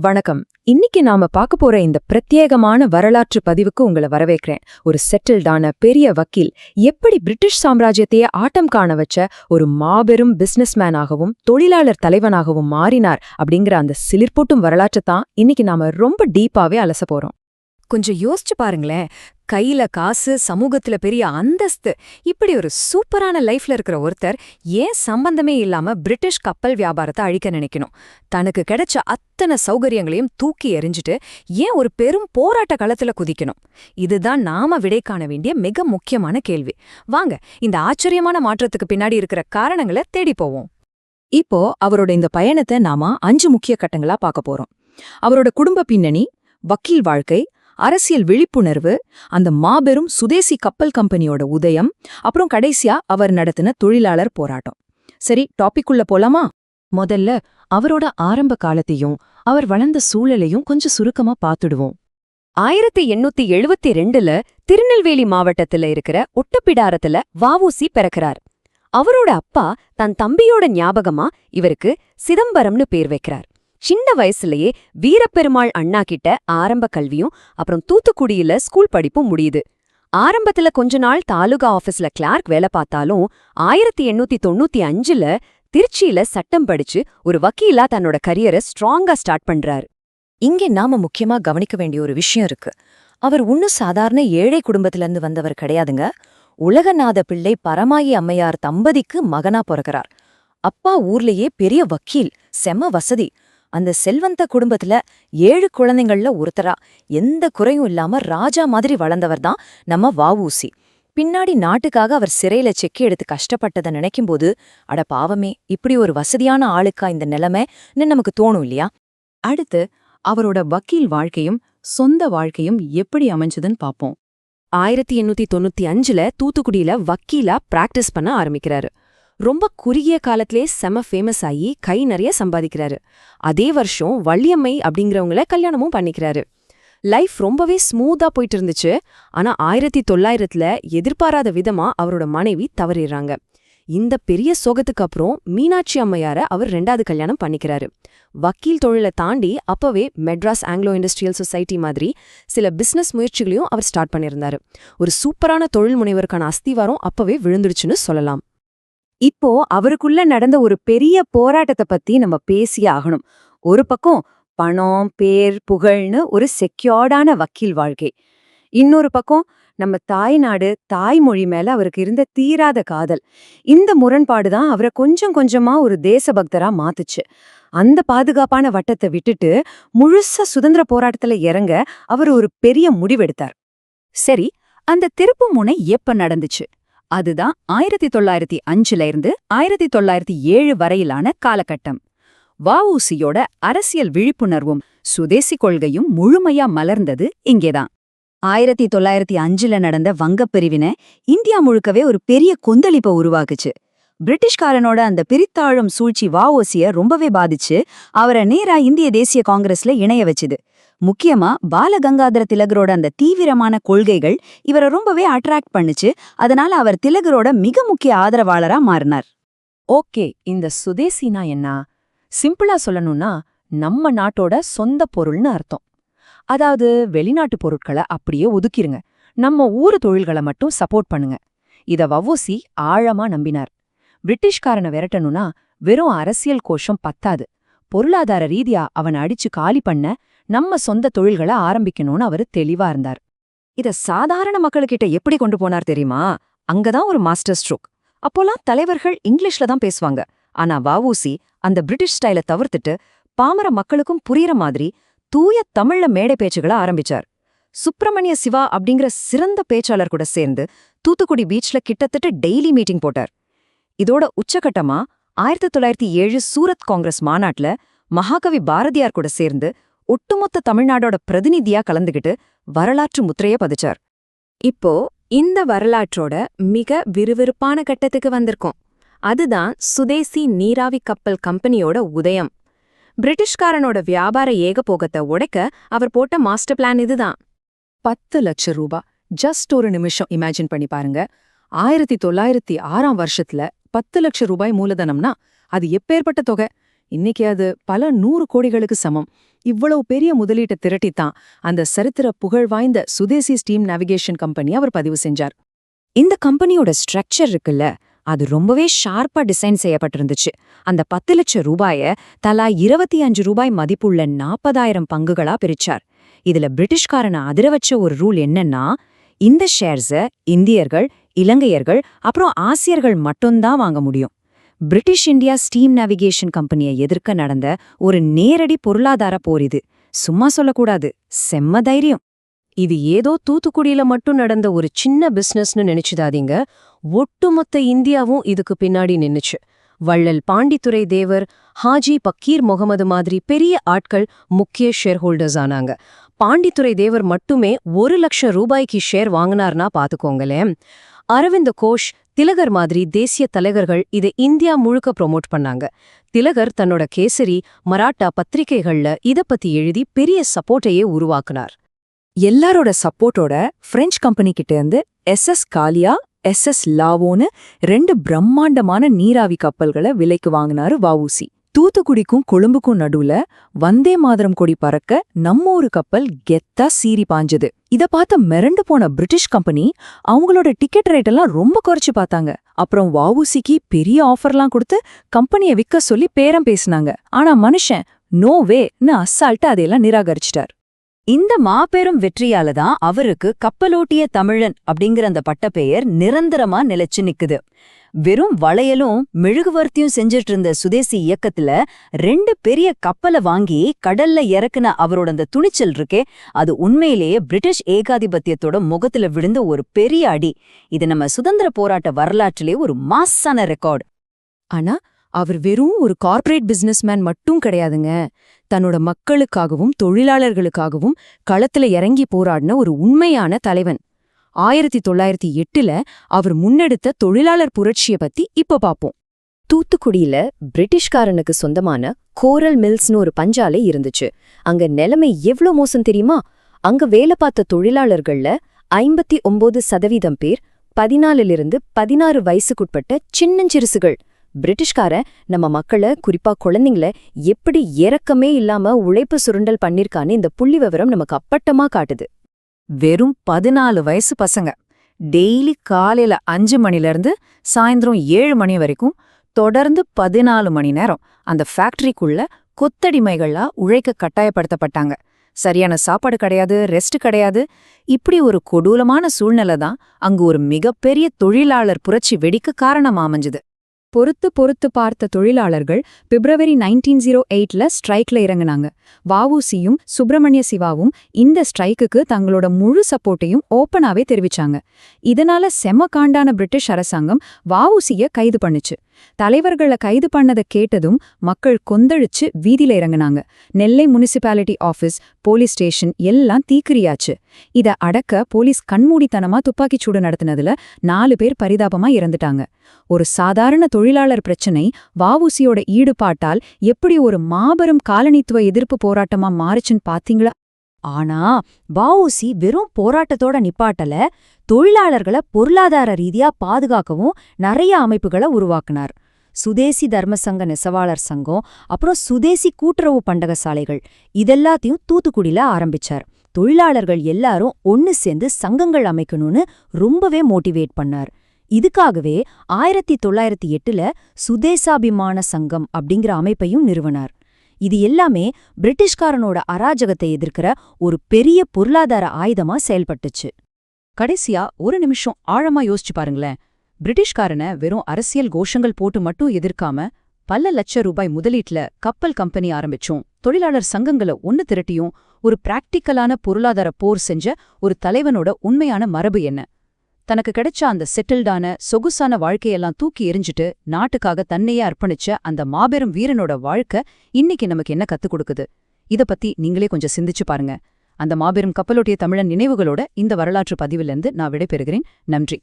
வணக்கம். இன்னைக்கு நாம பார்க்க போற இந்த பிரத்யேகமான வரலாற்று பதிவுக்கு உங்களை வரவேற்கிறேன். ஒரு செட்டில்டான பெரிய வக்கீல் எப்படி பிரிட்டிஷ் சாம்ராஜ்யத்தையே ஆட்டம் காண வச்ச ஒரு மாபெரும் பிசினஸ்மேனாகவும் தொழிலாளர் தலைவனாகவும் மாறினார் அப்படிங்கிற அந்த சிலிர்ப்பூட்டும் வரலாற்றை தான் இன்னைக்கு நாம ரொம்ப டீப்பாவே அலச போறோம். கொஞ்சம் யோசிச்சு பாருங்களேன். கையில காசு, சமூகத்துல பெரிய அந்தஸ்து, இப்படி ஒரு சூப்பரான லைஃப்ல இருக்கிற ஒருத்தர் ஏன் சம்பந்தமே இல்லாம பிரிட்டிஷ் கப்பல் வியாபாரத்தை அழிக்க நினைக்கணும்? தனக்கு கிடைச்ச அத்தனை சௌகரியங்களையும் தூக்கி எறிஞ்சிட்டு ஏன் ஒரு பெரும் போராட்ட களத்துல குதிக்கணும்? இதுதான் நாம விடை காண வேண்டிய மிக முக்கியமான கேள்வி. வாங்க இந்த ஆச்சரியமான மாற்றத்துக்கு பின்னாடி இருக்கிற காரணங்களை தேடி போவோம். இப்போ அவரோட இந்த பயணத்தை நாம 5 முக்கிய கட்டங்களா பார்க்க போறோம். அவரோட குடும்ப பின்னணி, வக்கீல் வாழ்க்கை, அரசியல் விழிப்புணர்வு, அந்த மாபெரும் சுதேசி கப்பல் கம்பெனியோட உதயம், அப்புறம் கடைசியா அவர் நடத்தின தொழிலாளர் போராட்டம். சரி, டாபிக்குள்ள போலாமா? முதல்ல அவரோட ஆரம்ப காலத்தையும் அவர் வளர்ந்த சூழலையும் கொஞ்சம் சுருக்கமா பார்த்துடுவோம். 1872ல திருநெல்வேலி மாவட்டத்துல இருக்கிற ஒட்டப்பிடாரத்துல வ.உ.சி. பிறக்கிறார். அவரோட அப்பா தன் தம்பியோட ஞாபகமா இவருக்கு சிதம்பரம்னு பேர் வைக்கிறார். சின்ன வயசுலயே வீரப்பெருமாள் அண்ணா கிட்ட ஆரம்ப கல்வியும் அப்புறம் தூத்துக்குடியில ஸ்கூல் படிப்பும் முடியுது. ஆரம்பத்துல கொஞ்ச நாள் தாலுகா ஆபீஸ்ல கிளார்க் வேலை பார்த்தாலும் 1895ல திருச்சியில சட்டம் படிச்சு ஒரு வக்கீலா தன்னோட கரியரை ஸ்ட்ராங்கா ஸ்டார்ட் பண்றாரு. இங்கே நாம முக்கியமா கவனிக்க வேண்டிய ஒரு விஷயம் இருக்கு. அவர் ஒன்னும் சாதாரண ஏழை குடும்பத்திலிருந்து வந்தவர் கிடையாதுங்க. உலகநாத பிள்ளை பரமாயி அம்மையார் தம்பதிக்கு மகனா பிறக்கிறார். அப்பா ஊர்லயே பெரிய வக்கீல், செம வசதி. அந்த செல்வந்த குடும்பத்துல 7 குழந்தைங்கள்ல ஒருத்தரா எந்த குறையும் இல்லாம ராஜா மாதிரி வளர்ந்தவர் தான் நம்ம வ.உ.சி. பின்னாடி நாட்டுக்காக அவர் சிறையில செக்கி எடுத்து கஷ்டப்பட்டதை நினைக்கும்போது, அட பாவமே, இப்படி ஒரு வசதியான ஆளுக்கா இந்த நிலைமைன்னு நமக்கு தோணும் இல்லையா? அடுத்து அவரோட வக்கீல் வாழ்க்கையும் சொந்த வாழ்க்கையும் எப்படி அமைஞ்சதுன்னு பாப்போம். 1895ல தூத்துக்குடியில வக்கீலா பிராக்டிஸ் பண்ண ஆரம்பிக்கிறாரு. ரொம்ப குறுகிய காலத்திலே செம ஃபேமஸ் ஆகி கை நிறைய சம்பாதிக்கிறாரு. அதே வருஷம் வள்ளியம்மை அப்படிங்கிறவங்கள கல்யாணமும் பண்ணிக்கிறாரு. லைஃப் ரொம்பவே ஸ்மூத்தா போயிட்டு இருந்துச்சு. ஆனா 1900ல எதிர்பாராத விதமா அவரோட மனைவி தவறிடுறாங்க. இந்த பெரிய சோகத்துக்கு அப்புறம் மீனாட்சி அம்மையார அவர் 2வது கல்யாணம் பண்ணிக்கிறாரு. வக்கீல் தொழிலை தாண்டி அப்பவே மெட்ராஸ் ஆங்கிலோ இண்டஸ்ட்ரியல் சொசைட்டி மாதிரி சில பிசினஸ் முயற்சிகளையும் அவர் ஸ்டார்ட் பண்ணியிருந்தாரு. ஒரு சூப்பரான தொழில் முனைவருக்கான அஸ்திவாரம் அப்பவே விழுந்துடுச்சுன்னு சொல்லலாம். இப்போ அவருக்குள்ள நடந்த ஒரு பெரிய போராட்டத்தை பத்தி நம்ம பேசியே ஆகணும். ஒரு பக்கம் பணம், பேர், புகழ்னு ஒரு செக்யூர்டான வக்கீல் வாழ்க்கை. இன்னொரு பக்கம் நம்ம தாய்நாடு, தாய்மொழி மேல அவருக்கு இருந்த தீராத காதல். இந்த முரண்பாடுதான் அவரை கொஞ்சம் கொஞ்சமா ஒரு தேசபக்தரா மாத்துச்சு. அந்த பாதுகாப்பான வட்டத்தை விட்டுட்டு முழுசா சுதந்திர போராட்டத்துல இறங்க அவர் ஒரு பெரிய முடிவெடுத்தார். சரி, அந்த திருப்பு முனை எப்ப நடந்துச்சு? அதுதான் 1905ல இருந்து 1907 வரையிலான காலகட்டம். வ.உ.சி.யோட அரசியல் விழிப்புணர்வும் சுதேசி கொள்கையும் முழுமையா மலர்ந்தது இங்கேதான். 1905ல நடந்த வங்கப் பிரிவினை இந்தியா முழுக்கவே ஒரு பெரிய கொந்தளிப்பை உருவாக்குச்சு. பிரிட்டிஷ்காரனோட அந்த பிரித்தாழும் சூழ்ச்சி வ.உ.சி.ய ரொம்பவே பாதிச்சு அவரை நேரா இந்திய தேசிய காங்கிரஸ்ல இணைய வச்சுது. முக்கியமா பாலகங்காதர திலகரோட அந்த தீவிரமான கொள்கைகள் இவரை ரொம்பவே அட்ராக்ட் பண்ணுச்சு. அதனால அவர் திலகரோட மிக முக்கிய ஆதரவாளரா மாறினார். ஓகே, இந்த சுதேசினா என்ன? சிம்பிளா சொல்லணும்னா நம்ம நாட்டோட சொந்த பொருள்னு அர்த்தம். அதாவது வெளிநாட்டு பொருட்களை அப்படியே ஒதுக்கிருங்க, நம்ம ஊரு தொழில்களை மட்டும் சப்போர்ட் பண்ணுங்க. இத வ.உ.சி. ஆழமா நம்பினார். பிரிட்டிஷ்காரனை விரட்டணும்னா வெறும் அரசியல் கோஷம் பத்தாது, பொருளாதார ரீதியா அவனை அடிச்சு காலி பண்ண நம்ம சொந்த தொழில்களை ஆரம்பிக்கணும்னு அவரு தெளிவா இருந்தார். இத சாதாரண மக்களுக்கிட்ட எப்படி கொண்டு போனார் தெரியுமா? அங்கதான் ஒரு மாஸ்டர் ஸ்ட்ரோக். அப்போலாம் தலைவர்கள் இங்கிலீஷ்ல தான் பேசுவாங்க. ஆனா வ.உ.சி. அந்த பிரிட்டிஷ் ஸ்டைலை தவிர்த்துட்டு பாமர மக்களுக்கும் புரியற மாதிரி தூய தமிழ்ல மேடை பேச்சுகளை ஆரம்பிச்சார். சுப்பிரமணிய சிவா அப்படிங்கிற சிறந்த பேச்சாளர் கூட சேர்ந்து தூத்துக்குடி பீச்ல கிட்டத்தட்ட டெய்லி மீட்டிங் போட்டார். இதோட உச்சகட்டமா 1907 சூரத் காங்கிரஸ் மாநாட்டுல மகாகவி பாரதியார் கூட சேர்ந்து ஒட்டுமொத்த தமிழ்நாடோட பிரதிநிதியா கலந்துகிட்டு வரலாற்று முத்திரைய பதிச்சார். இப்போ இந்த வரலாற்றோட மிக விறுவிறுப்பான கட்டத்துக்கு வந்திருக்கோம். அதுதான் சுதேசி நீராவி கப்பல் கம்பெனியோட உதயம். பிரிட்டிஷ்காரனோட வியாபார ஏகபோகத்தை உடைக்க அவர் போட்ட மாஸ்டர் பிளான் இதுதான். 10 லட்சம் ரூபாய். ஜஸ்ட் ஒரு நிமிஷம் இமேஜின் பண்ணி பாருங்க. 1906 வருஷத்துல 10 லட்சம் ரூபாய் மூலதனம்னா அது எப்பேற்பட்ட தொகை? இன்னைக்கு அது பல 100 கோடிகளுக்கு சமம். இவ்வளவு பெரிய முதலீட்டை திரட்டித்தான் அந்த சரித்திர புகழ் வாய்ந்த சுதேசி ஸ்டீம் நேவிகேஷன் கம்பெனி அவர் பதிவு செஞ்சார். இந்த கம்பெனியோட ஸ்ட்ரக்சர் இருக்குல்ல, அது ரொம்பவே ஷார்ப்பா டிசைன் செய்யப்பட்டிருந்துச்சு. அந்த 10 லட்சம் ரூபாய தலா 25 ரூபாய் மதிப்புள்ள 40,000 பங்குகளா பிரிச்சார். இதுல பிரிட்டிஷ்காரனை அதிர வச்ச ஒரு ரூல் என்னன்னா, இந்த ஷேர்ஸ இந்தியர்கள், இலங்கையர்கள் அப்புறம் ஆசியர்கள் மட்டும்தான் வாங்க முடியும். பிரிட்டிஷ் இந்தியா ஸ்டீம் நேவிகேஷன் கம்பெனியை எதிர்க்க நடந்த ஒரு நேரடி பொருளாதார போர் இது. சும்மா சொல்லக்கூடாது, செம்ம தைரியம். இது ஏதோ தூத்துக்குடியில மட்டும் நடந்த ஒரு சின்ன பிசினஸ்னு நினைச்சுதாதீங்க. ஒட்டுமொத்த இந்தியாவும் இதுக்கு பின்னாடி நின்னுச்சு. வள்ளல் பாண்டித்துரை தேவர், ஹாஜி பக்கீர் முகமது மாதிரி பெரிய ஆட்கள் முக்கிய ஷேர் ஹோல்டர்ஸ் ஆனாங்க. பாண்டித்துரை தேவர் மட்டுமே 1 லட்சம் ரூபாய்க்கு ஷேர் வாங்கினார்னா பாத்துக்கோங்களேன். அரவிந்த் கோஷ், திலகர் மாதிரி தேசிய தலைவர்கள் இதை இந்தியா முழுக்க ப்ரொமோட் பண்ணாங்க. திலகர் தன்னோட கேசரி, மராட்டா பத்திரிகைகள்ல இத பத்தி எழுதி பெரிய சப்போர்ட்டையே உருவாக்குனார். எல்லாரோட சப்போர்ட்டோட பிரெஞ்சு கம்பெனி கிட்ட இருந்து SS காலியா, SS லாவோன்னு 2 பிரம்மாண்டமான நீராவி கப்பல்களை விலைக்கு வாங்கினாரு வஉசி. தூத்துக்குடிக்கும் கொழும்புக்கும் நடுவுல வந்தே மாதரம் கொடி பறக்க நம்ம ஒரு கப்பல் கெத்தா சீறி பாஞ்சது. இத பார்த்த மிரண்டு போன பிரிட்டிஷ் கம்பெனி அவங்களோட டிக்கெட் ரேட் எல்லாம் ரொம்ப குறைச்சு பார்த்தாங்க. அப்புறம் வஉசிக்கு பெரிய ஆஃபர்லாம் கொடுத்து கம்பெனியை விற்க சொல்லி பேரம் பேசினாங்க. ஆனா மனுஷன் நோ வேன்னு அசால்ட்டா அதையெல்லாம் நிராகரிச்சிட்டார். இந்த மாபெரும் வெற்றியால தான் அவருக்கு கப்பலோட்டிய தமிழன் அப்படிங்கிற அந்த பட்டப்பெயர் நிரந்தரமா நிலைச்சு நிக்குது. வெறும் வளையலும் மெழுகுவர்த்தியும் செஞ்சிட்டு இருந்த சுதேசி இயக்கத்துல 2 பெரிய கப்பலை வாங்கி கடல்ல இறக்குன அவரோட அந்த துணிச்சல் இருக்கே, அது உண்மையிலேயே பிரிட்டிஷ் ஏகாதிபத்தியத்தோட முகத்துல விழுந்த ஒரு பெரிய அடி. இது நம்ம சுதந்திர போராட்ட வரலாற்றிலே ஒரு மாஸான ரெக்கார்டு. ஆனா அவர் வெறும் ஒரு கார்ப்பரேட் பிசினஸ்மேன் மட்டும் கிடையாதுங்க. தன்னோட மக்களுக்காகவும் தொழிலாளர்களுக்காகவும் களத்துல இறங்கி போராடின ஒரு உண்மையான தலைவன். 1908ல அவர் முன்னெடுத்த தொழிலாளர் புரட்சிய பத்தி இப்ப பாப்போம். தூத்துக்குடியில பிரிட்டிஷ்காரனுக்கு சொந்தமான கோரல் மில்ஸ்னு ஒரு பஞ்சாலை இருந்துச்சு. அங்க நிலைமை எவ்ளோ மோசம் தெரியுமா? அங்க வேலை பார்த்த தொழிலாளர்கள்ல 59% பேர் 14லிருந்து 16 வயசுக்குட்பட்ட சின்னஞ்சிறுசுகள். பிரிட்டிஷ்காரன் நம்ம மக்களை, குறிப்பா குழந்தைங்கள எப்படி இரக்கமே இல்லாம உழைப்பு சுருண்டல் பண்ணிருக்கான்னு இந்த புள்ளி விவரம் நமக்கு அப்பட்டமா காட்டுது. வெறும் 14 வயசு பசங்க டெய்லி காலையில 5 மணிலேருந்து சாயந்தரம் 7 மணி வரைக்கும் தொடர்ந்து 14 மணி நேரம் அந்த ஃபேக்டரிக்குள்ள கொத்தடிமைகளா உழைக்க கட்டாயப்படுத்தப்பட்டாங்க. சரியான சாப்பாடு கிடையாது, ரெஸ்ட் கிடையாது. இப்படி ஒரு கொடூரமான சூழ்நிலை தான் அங்கு ஒரு மிகப்பெரிய தொழிலாளர் புரட்சி வெடிக்க காரணமா அமைஞ்சுது. பொறுத்து பார்த்த தொழிலாளர்கள் பிப்ரவரி 1908ல ஸ்ட்ரைக்ல இறங்குனாங்க. வஉசியும் சுப்பிரமணிய சிவாவும் இந்த ஸ்ட்ரைக்குக்கு தங்களோட முழு சப்போர்ட்டையும் ஓப்பனாவே தெரிவிச்சாங்க. இதனால செம காண்டான பிரிட்டிஷ் அரசாங்கம் வஉசிய கைது பண்ணுச்சு. தலைவர்களை கைது பண்ணதை கேட்டதும் மக்கள் கொந்தளிச்சு வீதியில இறங்குனாங்க. நெல்லை முனிசிபாலிட்டி ஆபீஸ், போலீஸ் ஸ்டேஷன் எல்லாம் தீக்கிரியாச்சு. இத அடக்க போலீஸ் கண்மூடித்தனமா துப்பாக்கிச்சூடு நடத்தினதுல 4 பேர் பரிதாபமா இறந்துட்டாங்க. ஒரு சாதாரண தொழிலாளர் பிரச்சனை வஉசியோட ஈடுபாட்டால் எப்படி ஒரு மாபெரும் காலனித்துவ எதிர்ப்பு போராட்டமா மாறுச்சுன்னு பாத்தீங்களா? ஆனா வஉசி வெறும் போராட்டத்தோட நிப்பாட்டல, தொழிலாளர்களை பொருளாதார ரீதியா பாதுகாக்கவும் நிறைய அமைப்புகளை உருவாக்குனார். சுதேசி தர்மசங்க நெசவாளர் சங்கம், அப்புறம் சுதேசி கூட்டுறவு பண்டக சாலைகள், இதெல்லாத்தையும் தூத்துக்குடியில ஆரம்பிச்சார். தொழிலாளர்கள் எல்லாரும் ஒன்னு சேர்ந்து சங்கங்கள் அமைக்கணும்னு ரொம்பவே மோட்டிவேட் பண்ணார். இதுக்காகவே 1908ல சுதேசாபிமான சங்கம் அப்படிங்கிற அமைப்பையும் நிறுவனார். இது எல்லாமே பிரிட்டிஷ்காரனோட அராஜகத்தை எதிர்க்கிற ஒரு பெரிய பொருளாதார ஆயுதமா செயல்பட்டுச்சு. கடைசியா ஒரு நிமிஷம் ஆழமா யோசிச்சு பாருங்களேன். பிரிட்டிஷ்காரனை வெறும் அரசியல் கோஷங்கள் போட்டு மட்டும் எதிர்க்காம பல லட்ச ரூபாய் முதலீட்ல கப்பல் கம்பெனி ஆரம்பிச்சும் தொழிலாளர் சங்கங்களை ஒன்னு திரட்டியும் ஒரு பிராக்டிக்கலான பொருளாதார போர் செஞ்ச ஒரு தலைவனோட உண்மையான மரபு என்ன? தனக்கு கிடைச்ச அந்த செட்டில்டான சொகுசான வாழ்க்கையெல்லாம் தூக்கி எறிஞ்சிட்டு நாட்டுக்காக தன்னையே அர்ப்பணிச்ச அந்த மாபெரும் வீரனோட வாழ்க்கை இன்னைக்கு நமக்கு என்ன கத்துக் கொடுக்குது? இத பத்தி நீங்களே கொஞ்சம் சிந்திச்சு பாருங்க. அந்த மாபெரும் கப்பலோட்டிய தமிழன் நினைவுகளோட இந்த வரலாற்று பதிவிலிருந்து நான் விடைபெறுகிறேன். நன்றி.